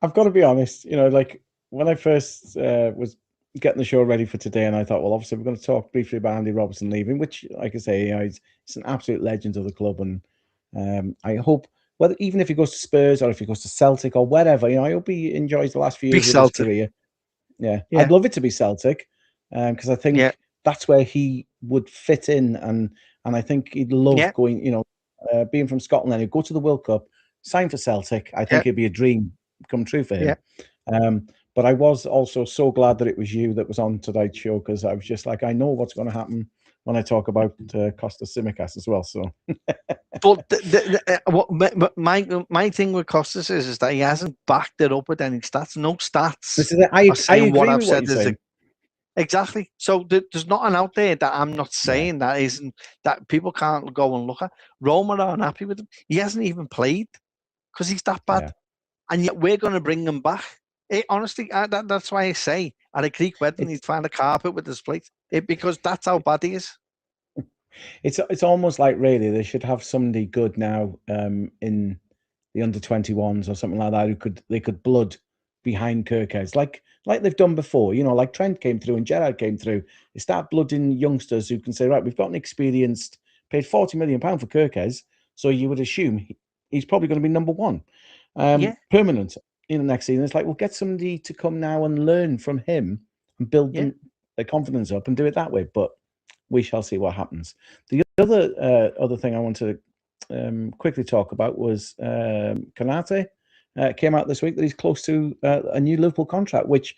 I've got to be honest. You know, like when I first was getting the show ready for today, and I thought, well, obviously we're going to talk briefly about Andy Robertson leaving, which, like I say, you know, he's an absolute legend of the club, and I hope, whether even if he goes to Spurs or if he goes to Celtic or wherever, you know, I hope he enjoys the last few years of his career. Yeah, I'd love it to be Celtic, because I think that's where he would fit in, and I think he'd love going. You know, being from Scotland, and he'd go to the World Cup, sign for Celtic. I think it'd be a dream come true for him. But I was also so glad that it was you that was on tonight's show, because I was just like, I know what's going to happen when I talk about Kostas Tsimikas as well. So, but my thing with Kostas is that he hasn't backed it up with any stats. No stats. This is it. I agree what I've with said what you're saying. Exactly. So there's nothing out there that I'm not saying that isn't, that people can't go and look at. Roma are unhappy with him. He hasn't even played because he's that bad, and yet we're going to bring him back. Honestly, that's why I say at a Greek wedding, he'd find a carpet with his plate. Because that's how bad he is. It's almost like really they should have somebody good now in the under-21s or something like that who they could blood behind Kirkheads like they've done before. Like Trent came through and Gerrard came through. They start blooding youngsters who can say, right, we've got an experienced, paid £40 million for Kirkheads, so you would assume he's probably going to be number one, permanent in the next season. It's like, we'll get somebody to come now and learn from him and build them their confidence up and do it that way. But we shall see what happens. The other thing I want to quickly talk about was Konate. Came out this week that he's close to a new Liverpool contract, which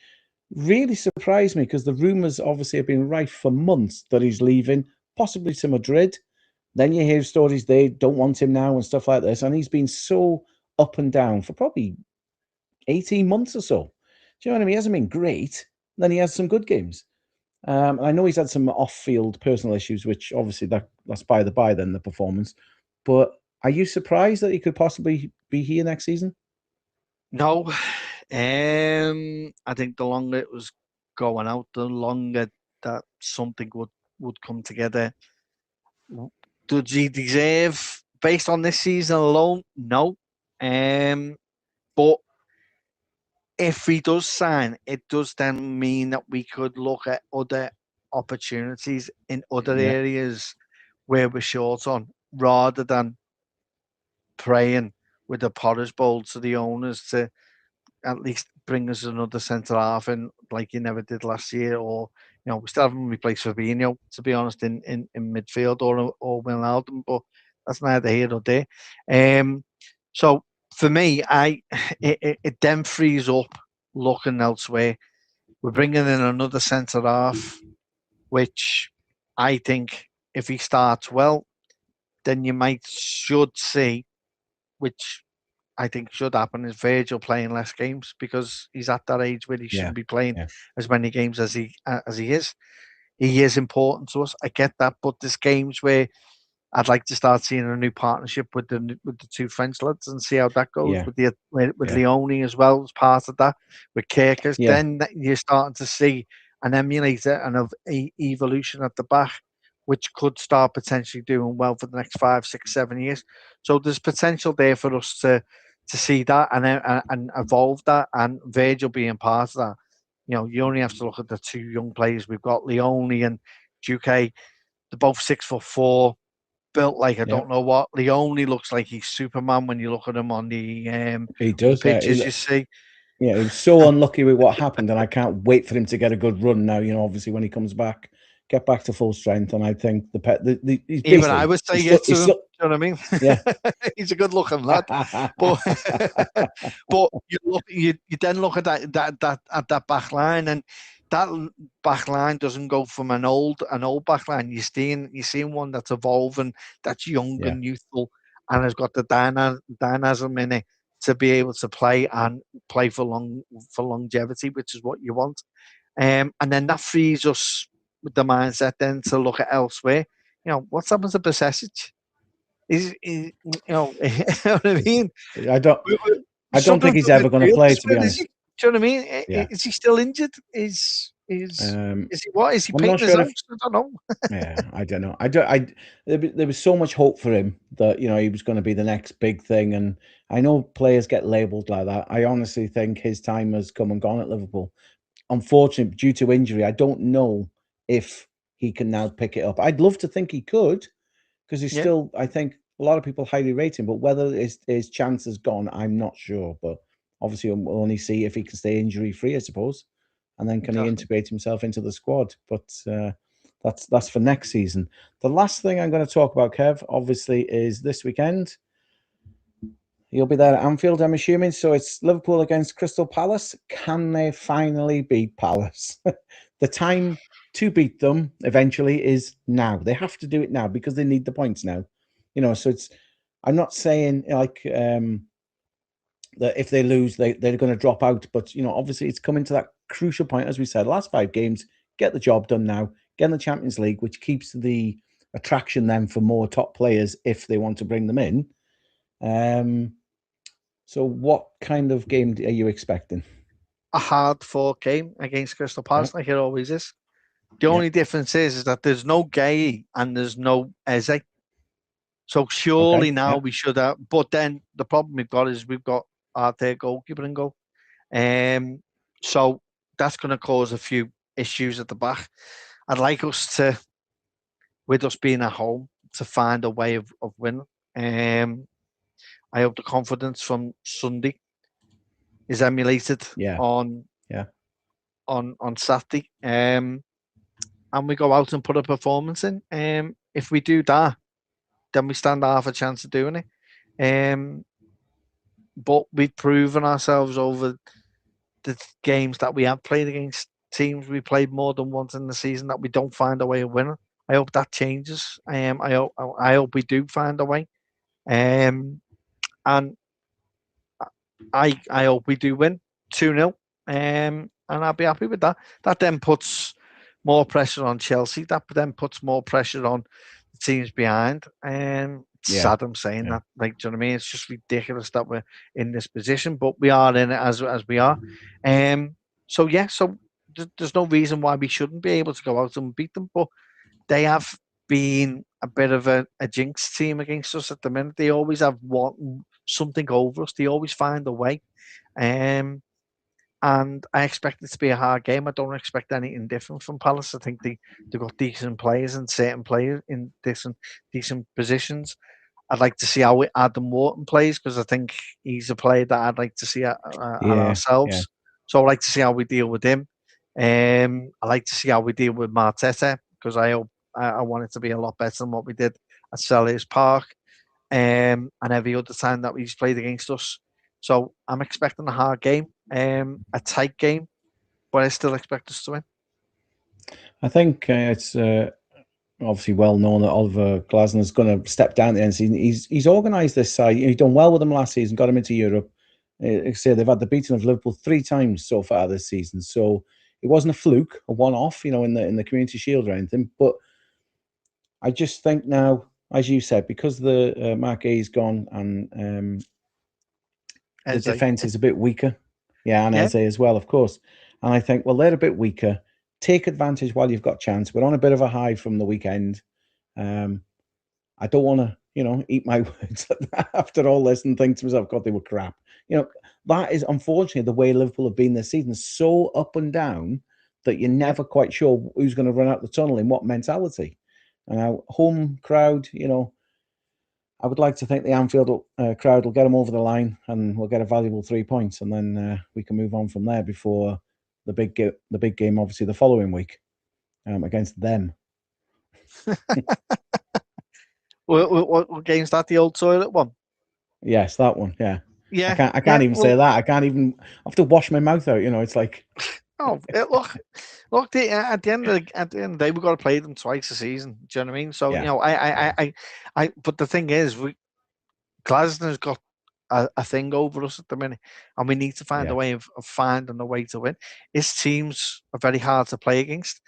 really surprised me because the rumours obviously have been rife for months that he's leaving, possibly to Madrid. Then you hear stories they don't want him now and stuff like this, and he's been so up and down for probably 18 months or so. Do you know what I mean? He hasn't been great. Then he has some good games. I know he's had some off-field personal issues, which obviously that's by the by then, the performance. But are you surprised that he could possibly be here next season? No. I think the longer it was going out, the longer that something would come together. Does he deserve, based on this season alone? No. But if he does sign, it does then mean that we could look at other opportunities in other areas where we're short on, rather than praying with the porridge bowl to the owners to at least bring us another centre half in, like you never did last year, or we still haven't replaced Fabinho, to be honest, in midfield or Wijnaldum, but that's neither here nor there. So for me, it then frees up looking elsewhere. We're bringing in another centre half, which I think if he starts well, then you should see, which I think should happen, is Virgil playing less games, because he's at that age where he shouldn't be playing as many games as he is. He is important to us. I get that, but there's games where I'd like to start seeing a new partnership with the two French lads and see how that goes with Leone as well as part of that, with Kerkers. Then you're starting to see an emulator and of evolution at the back, which could start potentially doing well for the next 5, 6, 7 years. So there's potential there for us to see that and evolve that, and Virgil being part of that. You only have to look at the two young players we've got, Leone and Duque. They're both 6'4", built like I don't know what. Leone looks like he's Superman when you look at him on the he does pictures you see. Yeah, he was so unlucky with what happened, and I can't wait for him to get a good run now. Obviously when he comes back, get back to full strength, and I think even I would say yes to him. You know what I mean? Yeah, he's a good-looking lad. But you then look at that back line, and that back line doesn't go from an old back line. You're seeing one that's evolving, that's young and youthful, and has got the dynamism in it to be able to play for longevity, which is what you want. And then that frees us with the mindset then to look at elsewhere. What's happened to Besic? You know what I mean? I don't think he's ever going to play, to be honest. Do you know what I mean? Is he still injured? Is he what? Is he painting his house? I don't know. Yeah, I don't know. There was so much hope for him that he was going to be the next big thing, and I know players get labelled like that. I honestly think his time has come and gone at Liverpool. Unfortunately, due to injury, I don't know if he can now pick it up. I'd love to think he could, because he's still, I think, a lot of people highly rate him, but whether his chance is gone, I'm not sure. But obviously, we'll only see if he can stay injury-free, I suppose, and then can he integrate himself into the squad. But that's for next season. The last thing I'm going to talk about, Kev, obviously, is this weekend. You'll be there at Anfield, I'm assuming. So it's Liverpool against Crystal Palace. Can they finally beat Palace? The time to beat them eventually is now. They have to do it now because they need the points now. So it's. I'm not saying like that if they lose, they're going to drop out. But obviously, it's coming to that crucial point, as we said. Last 5 games, get the job done now. Get in the Champions League, which keeps the attraction then for more top players if they want to bring them in. So what kind of game are you expecting? a hard-fought game against Crystal Palace, like it always is. The only difference is that there's no Gay and there's no Eze. So surely now we should have. But then the problem we've got is we've got our third goalkeeper in goal. So that's going to cause a few issues at the back. I'd like us to, with us being at home, to find a way of winning. I hope the confidence from Sunday is emulated on Saturday. And we go out and put a performance in. If we do that, then we stand half a chance of doing it. But we've proven ourselves over the games that we have played against teams we played more than once in the season that we don't find a way of winning. I hope that changes. I hope we do find a way. And I hope we do win 2-0. And I'll be happy with that. That then puts more pressure on Chelsea. That then puts more pressure on the teams behind. It's sad I'm saying that. Like, do you know what I mean? It's just ridiculous that we're in this position, but we are in it as we are. So there's no reason why we shouldn't be able to go out and beat them. But they have been a bit of a jinx team against us at the minute. They always have something over us. They always find a way. And I expect it to be a hard game. I don't expect anything different from Palace. I think they've got decent players and certain players in decent positions. I'd like to see how Adam Wharton plays because I think he's a player that I'd like to see at ourselves. Yeah. So I'd like to see how we deal with him. I'd like to see how we deal with Marteta because I want it to be a lot better than what we did at Selhurst Park and every other time that he's played against us. So I'm expecting a hard game, a tight game, but I still expect us to win. I think it's obviously well known that Oliver Glasner is going to step down at the end of the season. He's organised this side. He's done well with them last season, got them into Europe. Like I say, they've had the beating of Liverpool 3 times so far this season. So it wasn't a fluke, a one-off, in the Community Shield or anything. But I just think now, as you said, because the Marquis gone and the defence is a bit weaker. Yeah, and Eze as well, of course. And I think, well, they're a bit weaker. Take advantage while you've got chance. We're on a bit of a high from the weekend. I don't want to, eat my words after all this and think to myself, God, they were crap. That is unfortunately the way Liverpool have been this season. So up and down that you're never quite sure who's going to run out the tunnel in what mentality. And our home crowd, I would like to think the Anfield crowd will get them over the line and we'll get a valuable 3 points, and then we can move on from there before the big game, obviously the following week against them. What game's that? The Old Toilet one? Yes, that one. Yeah. Yeah. I can't even say that. I have to wash my mouth out. It's like. Oh, look! At the end of the day, we've got to play them twice a season. Do you know what I mean? So I. But the thing is, Glasner's got a thing over us at the minute, and we need to find a way of finding a way to win. His teams are very hard to play against,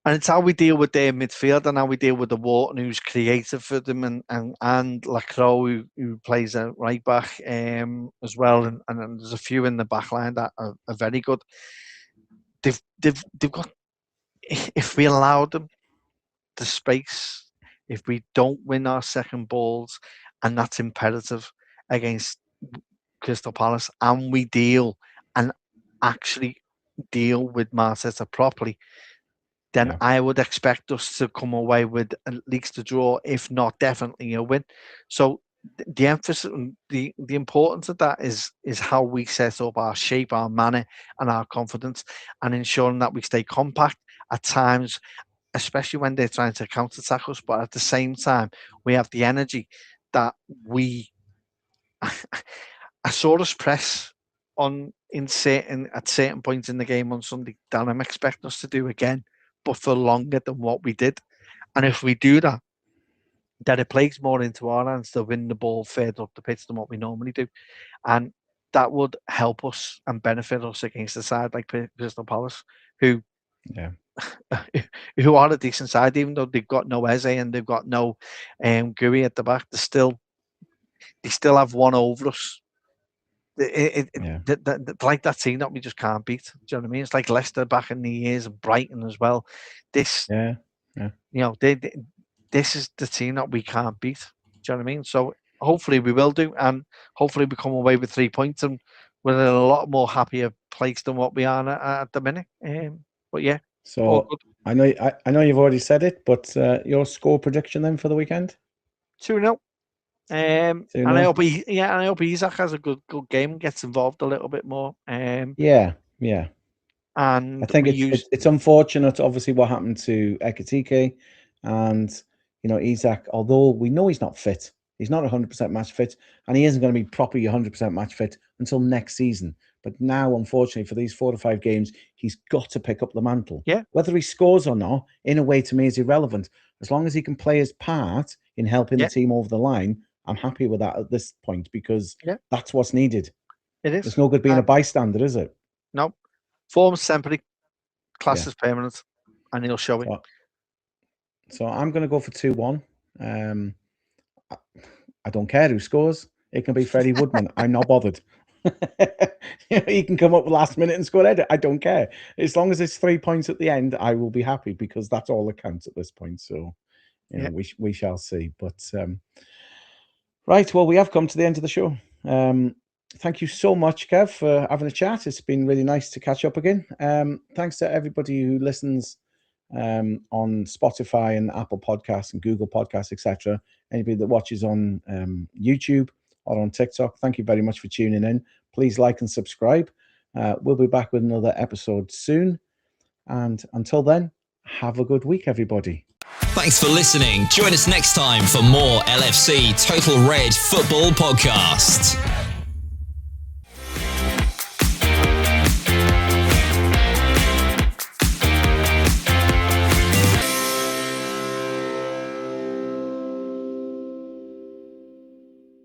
and it's how we deal with their midfield and how we deal with the Wharton, who's creative for them, and Lacroix, who plays a right back as well, and there's a few in the back line that are very good. They've got, if we allow them the space, if we don't win our second balls, and that's imperative against Crystal Palace, and we actually deal with Marteta properly, then I would expect us to come away with at least a draw, if not definitely a win. So the emphasis, the importance of that is how we set up our shape, our manner, and our confidence, and ensuring that we stay compact at times, especially when they're trying to counter-attack us. But at the same time, we have the energy that I saw us press on at certain points in the game on Sunday that I'm expecting us to do again, but for longer than what we did. And if we do that, then it plays more into our hands to win the ball further up the pitch than what we normally do. And that would help us and benefit us against a side like Crystal Palace, who are a decent side, even though they've got no Eze and they've got no Gui at the back. They still have one over us. Like that team that we just can't beat. Do you know what I mean? It's like Leicester back in the years and Brighton as well. This, Yeah. You know, this is the team that we can't beat. Do you know what I mean? So hopefully we will do, and hopefully we come away with 3 points, and we're in a lot more happier place than what we are at the minute. But yeah. So I know you've already said it, but your score prediction then for the weekend? 2-0. And I hope Isaac has a good game, gets involved a little bit more. Yeah. And I think it's unfortunate, obviously, what happened to Ekitike, and Isaac. Although we know he's not fit, he's not 100% match fit, and he isn't going to be properly 100% match fit until next season. But now, unfortunately, for these 4 to 5 games, he's got to pick up the mantle. Yeah. Whether he scores or not, in a way, to me, is irrelevant. As long as he can play his part in helping the team over the line, I'm happy with that at this point, because that's what's needed. It is. There's no good being a bystander, is it? No. Form's temporary, class is permanent, and he'll show it. So I'm going to go for 2-1. I don't care who scores. It can be Freddie Woodman. I'm not bothered. He can come up last minute and score it. I don't care. As long as it's 3 points at the end, I will be happy, because that's all that counts at this point. So, we shall see. But right, well, we have come to the end of the show. Thank you so much, Kev, for having a chat. It's been really nice to catch up again. Thanks to everybody who listens on Spotify and Apple Podcasts and Google Podcasts, etc. Anybody that watches on YouTube or on TikTok, thank you very much for tuning in. Please like and subscribe. We'll be back with another episode soon. And until then, have a good week, everybody. Thanks for listening. Join us next time for more LFC Total Red Football Podcast.